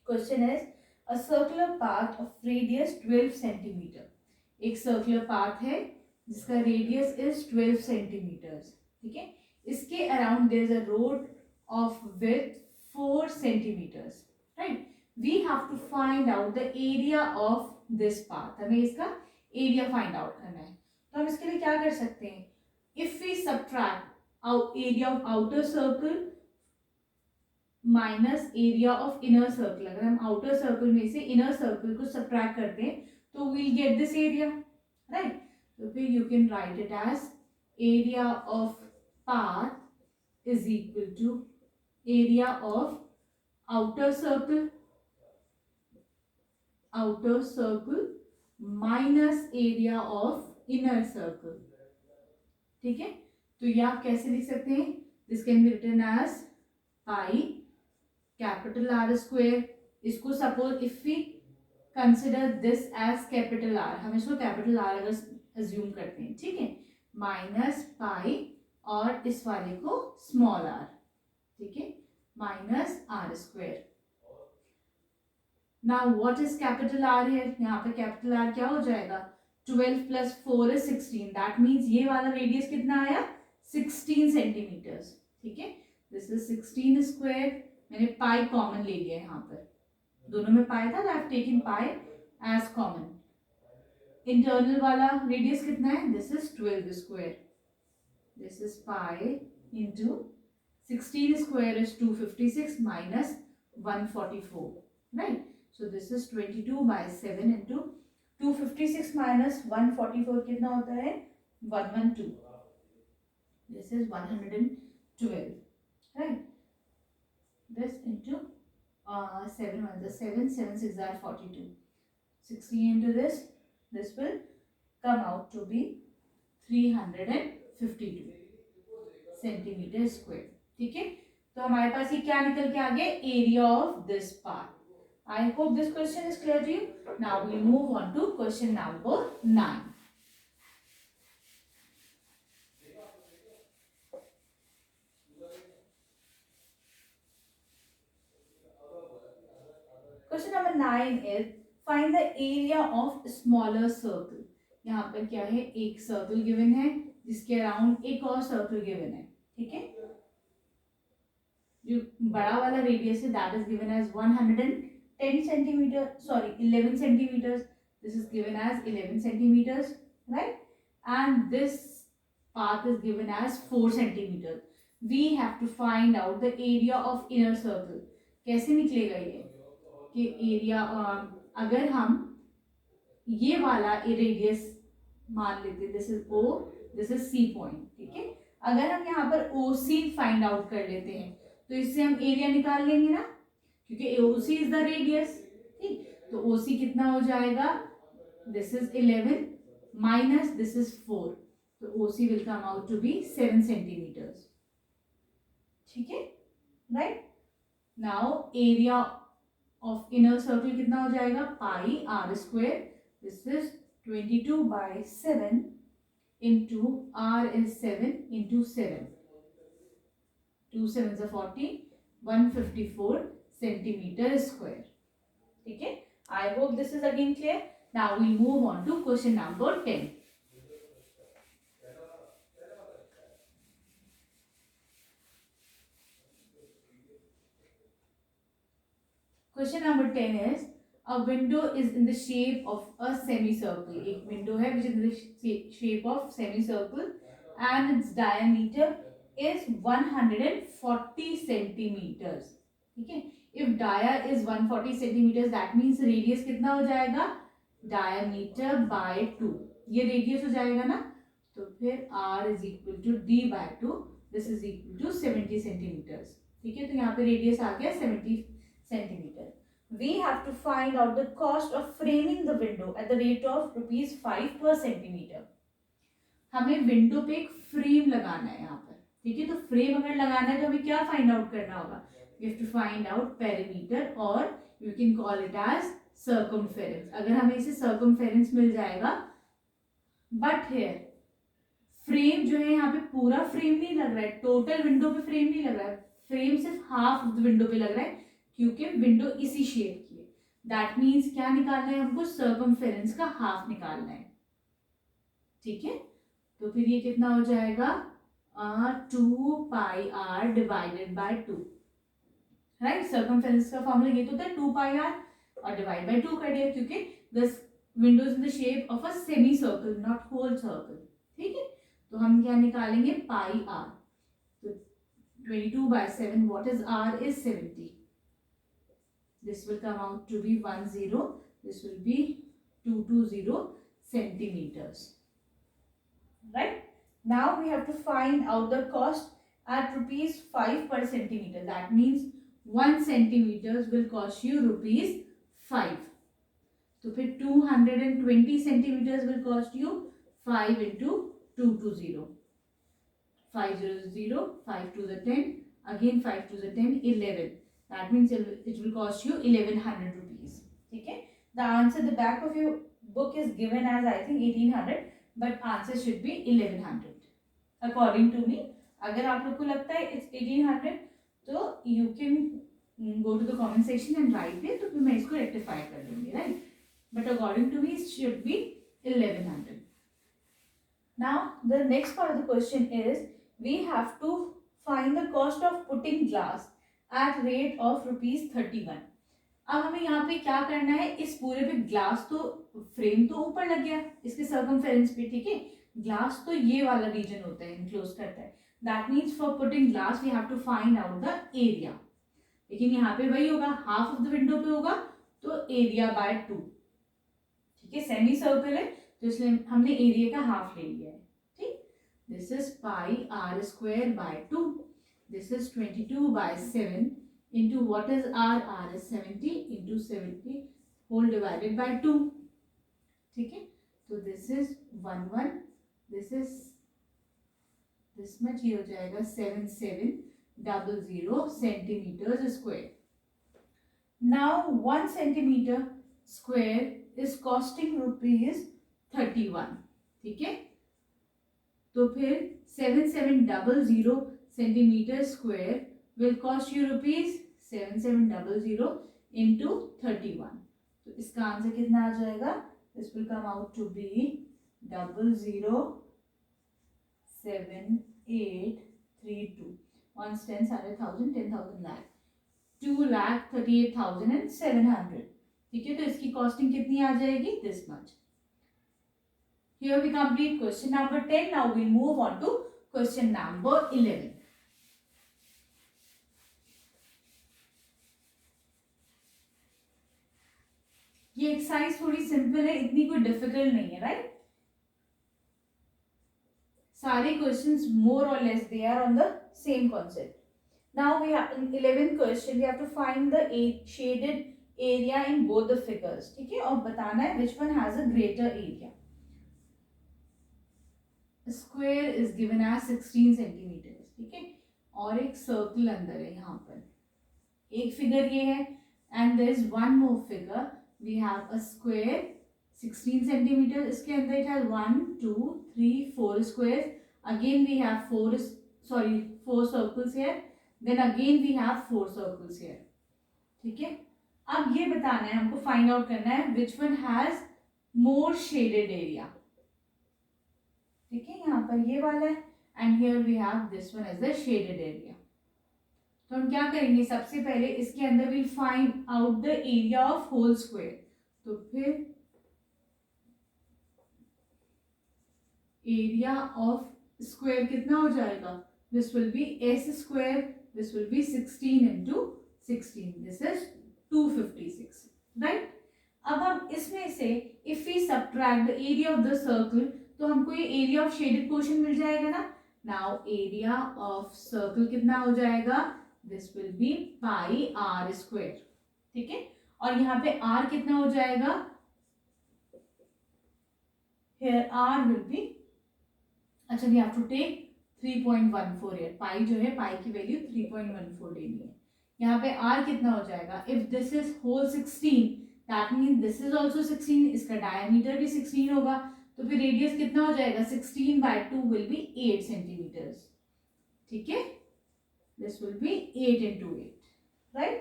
Question is a circular path of radius 12 centimetre. एक circular path है जिसका radius is 12 centimetres. ठीक है, इसके around there is a road of width 4 centimetres. Right, we have to find out the area of this path. हमें इसका area find out करना है. तो हम इसके लिए क्या कर सकते हैं? If we subtract area of outer circle minus area of inner circle, अगर हम आउटर सर्कल में से इनर सर्कल को सब्ट्रैक्ट करते हैं तो we'll get this area. Right, तो फिर you can write it as area of path is equal to area of outer circle minus area of inner circle. ठीक है, तो ये आप कैसे लिख सकते हैं? This can be written as pi capital R square. इसको suppose if we consider this as capital R, हम इसको कैपिटल आर अगर अज्यूम करते हैं, ठीक है, माइनस पाई और इस वाले को स्मॉल आर. ठीक है, minus R square. Now what is capital R here? यहाँ पे कैपिटल आर क्या हो जाएगा? 12 प्लस 4 इज 16. दैट मीन्स ये वाला रेडियस कितना आया? 16 सेंटीमीटर्स. ठीक है, दिस इज 16 स्क्वायर. मैंने पाई कॉमन ले लिया यहाँ पर, दोनों में पाई था, I have taken pi as common. Internal वाला रेडियस कितना है? This is 12 square. This is pi into 16 square is 256 minus 144. Right, so this is 22 by 7 into 256 minus 144 कितना होता है? 112. This is 112. Right, this into 7 1 is 7, 7 6 are 42. 16 into this will come out to be 352 centimetre square. ठीक है, तो हमारे पास ये क्या निकल के आ गया? Area of this part. I hope this question is clear to you. Now we move on to question number 9. Question number 9 is find the area of smaller circle. यहाँ पर क्या है? एक सर्कल गिवन है जिसके अराउंड एक और circle given है. ठीक है, जो बड़ा वाला रेडियस है that is given as 110 centimetre, sorry 11 centimetres. This is given as 11 centimetres. Right, and this path is given as 4 centimetre. We have to find out the area of inner circle. कैसे निकलेगा ये कि area, अगर हम ये वाला radius मान लेते, this is O, this is C point. ठीक है, अगर हम यहाँ पर ओ सी फाइंड आउट कर लेते हैं तो इससे हम एरिया निकाल लेंगे ना, क्योंकि O C is the radius. ठीक, तो ओ सी कितना हो जाएगा? This is 11 minus this is 4, तो O C will come out to be 7 centimeters. ठीक है, right. Now area of inner circle कितना हो जाएगा? Pi R square. This is 22 by 7 into r is 7 into 7. 2 7s are 40, 154 centimeter square. ठीक है, I hope this is again clear. Now we move on to question number 10. Question number 10 is a window is in the shape of a semicircle. एक window है which is in the shape of semicircle and its diameter is 140 centimeters. ठीक है, if dia is 140 centimeters that means radius कितना हो जाएगा? diameter by 2. ये radius हो जाएगा ना, तो फिर r is equal to d by 2. This is equal to 70 centimeters. ठीक है, तो यहाँ पे radius आ गया 70 centimeter. We have to find out the cost of framing the window at the rate of rupees 5 per centimeter. हमें window पे एक frame लगाना है यहाँ पर. ठीक है, तो फ्रेम अगर लगाना है तो हमें क्या फाइंड आउट करना होगा? We have to find out perimeter और you can call it as circumference. अगर हमें इसे circumference मिल जाएगा, बट here फ्रेम जो है यहाँ पे पूरा फ्रेम नहीं लग रहा है, टोटल विंडो पे फ्रेम नहीं लग रहा है, फ्रेम सिर्फ हाफ विंडो पे लग रहा है. क्योंकि विंडो इसी शेप की है। दैट मीन्स क्या निकालना है हमको, सर्कमफेरेंस का हाफ निकालना है। ठीक है, तो फिर ये कितना हो जाएगा, 2πr divided by 2, right. Circumference का फॉर्मूला ये तो था 2πr, और डिवाइड बाय 2 कर दिया क्योंकि this window is in the shape of a semi circle not whole circle. ठीक है, तो हम क्या निकालेंगे, पाई आर। तो 22/7, what is r is 70. This will come out to be 10, this will be 220 centimeters, right? Now we have to find out the cost at rupees 5 per centimeter. That means 1 centimeters will cost you rupees 5. तो फिर 220 centimeters will cost you 5 into 220. 5 0 0, 5 to the 10, again 5 to the 10, 11. That means it will cost you 1100 rupees. ठीक है, the answer, the back of your book is given as I think 1800, but answer should be 1100 according to me. अगर आप लोग को लगता है it's 1800, तो you can go to the comment section and write it, तो फिर मैं इसको rectify कर दूंगी, right? But according to me it should be 1100. Now the next part of the question is we have to find the cost of putting glass at rate of ₹31. अब हमें यहाँ पे क्या करना है, इस पूरे पे ग्लास तो फ्रेम तो ऊपर लग गया इसके सर्कमफेरेंस पे, ठीक है। ग्लास तो ये वाला रीजन होता है, इनक्लोज करता है। That means for putting glass we have to find out the area, लेकिन यहाँ पे वही होगा, हाफ ऑफ द विंडो पे होगा तो एरिया बाय 2। ठीक है, सेमी सर्कल है तो इसलिए हमने एरिया का हाफ ले लिया है। ठीक, this is pi R square by 2, this is 22/7 into what is r, r is 70 into 70 whole divided by 2। ठीक है, तो this is 11, this much ये हो जाएगा 7700 centimeters square। now 1 centimeter square is costing ₹31। ठीक है, तो फिर 7700 centimeter square will cost you ₹7700 into 31। तो इसका आंसर कितना आ जाएगा, this will come out to be 007832। 1 10 100,000 10,000 lakh 2,38,700। ठीक है, तो इसकी कॉस्टिंग कितनी आ जाएगी, this much। Here we complete question number 10. Now we move on to question number 11. ये एक्सरसाइज थोड़ी सिंपल है, इतनी कोई डिफिकल्ट नहीं है, राइट। सारे क्वेश्चंस मोर और less they are on the same concept. Now we have in 11th question we have to find the shaded area in both the figures. ठीक है, और बताना है which one has a greater area. Square is given as 16 centimetre. ठीक है, और एक circle अंदर है, यहाँ पर एक फिगर ये है and there is one more figure, we have a square 16 centimetre, इसके अंदर it has 1 2 3 4 square, again we have 4 circles here, then again we have 4 circles here. ठीक है, अब ये बताना है हमको, फाइंड आउट करना है which one has more shaded area. ठीक है, यहाँ पर ये वाला है and here we have this one as the shaded area. तो हम क्या करेंगे, सबसे पहले इसके अंदर will find out the area of whole square. तो फिर एरिया ऑफ स्क्वायर कितना हो जाएगा, this will be s square, this will be 16 into 16, this is 256, right. अब हम इसमें से if we subtract the area of the circle, तो हमको ये एरिया ऑफ शेडेड पोर्शन मिल जाएगा ना। नाउ एरिया ऑफ सर्कल कितना हो जाएगा, this will be pi R square. ठीक है, और यहाँ पे आर कितना हो जाएगा, हियर आर विल बी, अच्छा we have to take 3.14 here, pi जो है पाई की वैल्यू 3.14 लेनी है। यहाँ पे आर कितना हो जाएगा, if this is whole 16 that mean this is also 16, इसका डायमीटर भी 16 होगा, तो फिर रेडियस कितना हो जाएगा, 16/2 विल बी 8 सेंटीमीटर्स। ठीक है, this will be 8 into 8, right.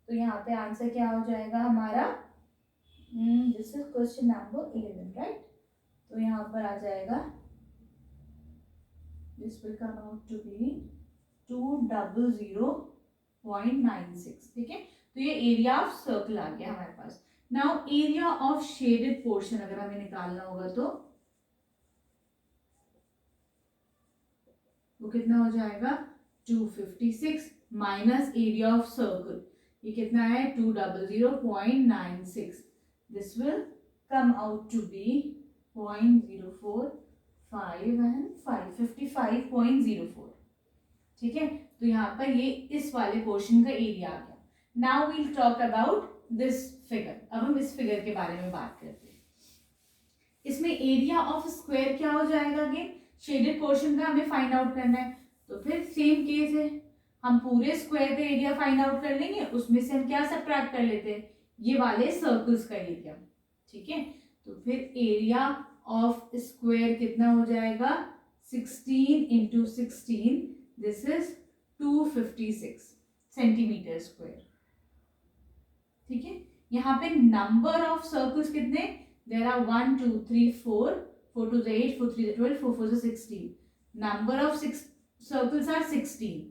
तो यहाँ पे आंसर क्या हो जाएगा हमारा, this is question number 11, right. तो यहाँ पर आ जाएगा this will come out to be 200.96, ठीक है। तो ये एरिया ऑफ सर्कल आ गया हमारे पास। Now area of shaded portion अगर हमें निकालना होगा तो वो कितना हो जाएगा, 256 माइनस एरिया ऑफ सर्कल, ये कितना है 200.96, this will come out to be 0.04 and 55.04, ठीक है। तो यहाँ पर ये इस वाले पोर्शन का एरिया आ गया। Now we'll talk about this figure. अब हम इस फिगर के बारे में बात करते हैं। इसमें एरिया ऑफ स्क्वायर क्या हो जाएगा, अगेन शेडेड पोर्शन का हमें फाइंड आउट करना है, तो फिर सेम केस है, हम पूरे स्क्वायर का एरिया फाइंड आउट कर लेंगे, उसमें से हम क्या सब्ट्रैक्ट कर लेते हैं, ये वाले सर्कल्स का एरिया, ठीक है। तो फिर एरिया ऑफ स्क्वायर कितना हो जाएगा, 16 into 16, this is 256 centimetre square, ठीक है। यहाँ पे नंबर ऑफ सर्कल्स कितने, there are 1 2 3 4, 4 2 8, 4 3 12, 4 4 16, number of circles are 16,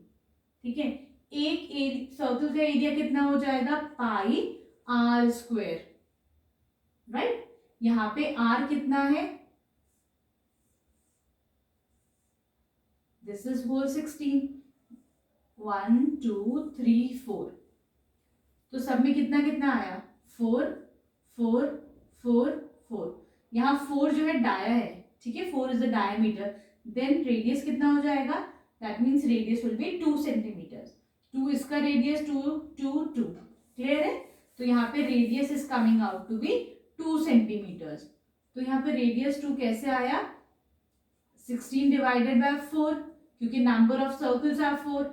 ठीक है। एक सर्कल का एरिया कितना हो जाएगा, पाई आर स्क्वायर, राइट। यहाँ पे आर कितना है, दिस इज होल 16, 1 2 3 4, तो सब में कितना कितना आया, 4 4 4 4, यहाँ 4 जो है डाया है, ठीक है, 4 is the diameter, then radius कितना हो जाएगा, that means radius will be 2 centimetre, 2 इसका रेडियस 2 2 2, क्लियर है। तो यहाँ पे radius is coming out to be 2 centimetres, तो यहाँ पे रेडियस 2 कैसे आया, 16 डिवाइडेड बाय 4, क्योंकि number of circles are 4,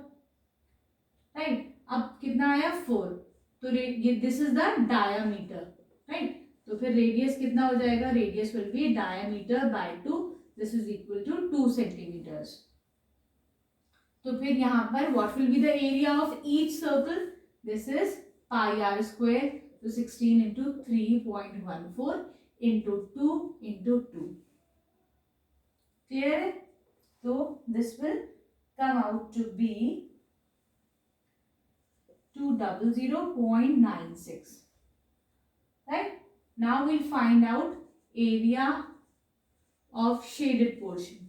right. अब कितना आया 4, तो this is the diameter, right. तो फिर रेडियस कितना हो जाएगा, radius will be diameter by 2, this is equal to 2 centimetres. तो फिर यहाँ पर what will be the area of each circle, this is pi R square, तो 16 इंटू 3.14 इंटू 2 इंटू 2, क्लियर है। तो this will come out to be 200.96, right. Now we'll find out area of shaded portion.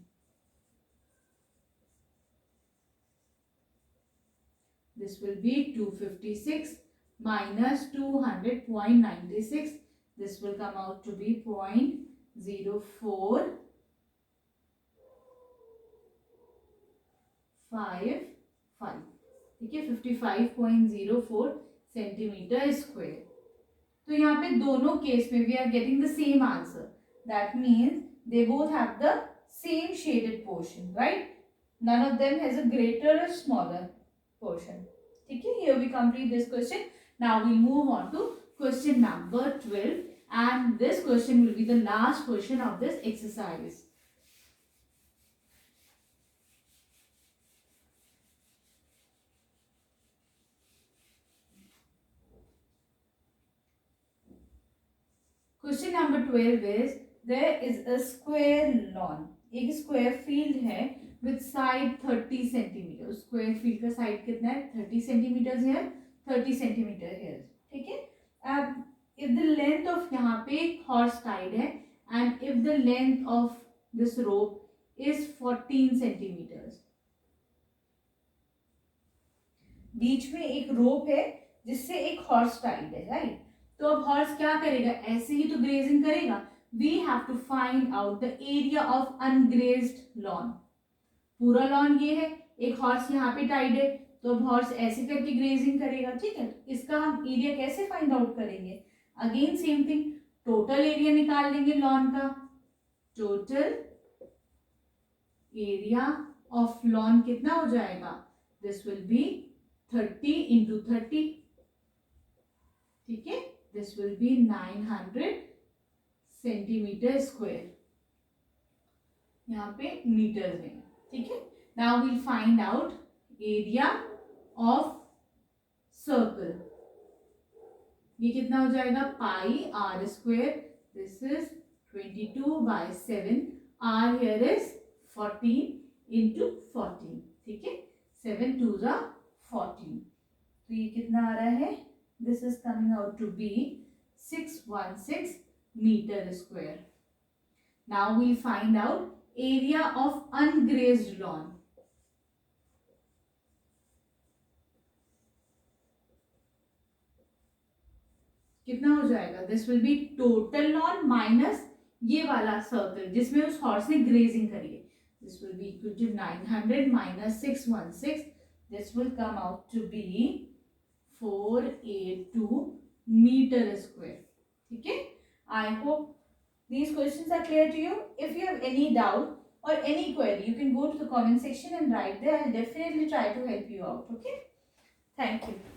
This will be 256 minus 200.96. This will come out to be 0.0455, ठीक है, 55.04 centimetre square. तो यहाँ पे दोनों case में we are getting the same answer, that means they both have the same shaded portion, right. None of them has a greater और smaller portion, ठीक है। Here we complete this question. Now we move on to question number 12 and this question will be the last question of this exercise. Question number 12 is there is a square lawn, एक square field है with side 30 centimetre, square field का side कितना है 30 centimetre है, 30 centimetre है, ठीक है। अब if the length of यहाँ पे हॉर्स टाइड है and if the length of this rope is 14 centimetre, बीच में एक रोप है जिससे एक हॉर्स टाइड है, राइट। तो अब हॉर्स क्या करेगा, ऐसे ही तो ग्रेजिंग करेगा, we have to find out the area of ungrazed lawn. पूरा लॉन ये है, एक हॉर्स यहाँ पे टाइड है, तो अब हॉर्स ऐसे करके ग्रेजिंग करेगा, ठीक है। इसका हम एरिया कैसे फाइंड आउट करेंगे, again same thing, total area निकाल लेंगे लॉन का, टोटल एरिया ऑफ लॉन कितना हो जाएगा, दिस विल बी 30 इंटू 30, ठीक है, this will be 900 centimeter square, यहाँ पे मीटर में, ठीक है। Now we'll find out area of circle, ये कितना हो जाएगा pi R square, this is 22/7, R here is 14 into 14, ठीक है, 7 2 जा 14, तो ये कितना आ रहा है, this is coming out to be 616 metre square. Now we'll find out area of ungrazed lawn. कितना हो जाएगा, this will B total lawn minus ये वाला सर्कल जिसमें उस हॉर्स ने ग्रेजिंग करी है. This will be equal to 900 minus 616, this will come out to be 482 metre square. ठीक है, I hope these questions are clear to you. If you have any doubt or any query, you can go to the comment section and write there. I'll definitely try to help you out. Okay, thank you.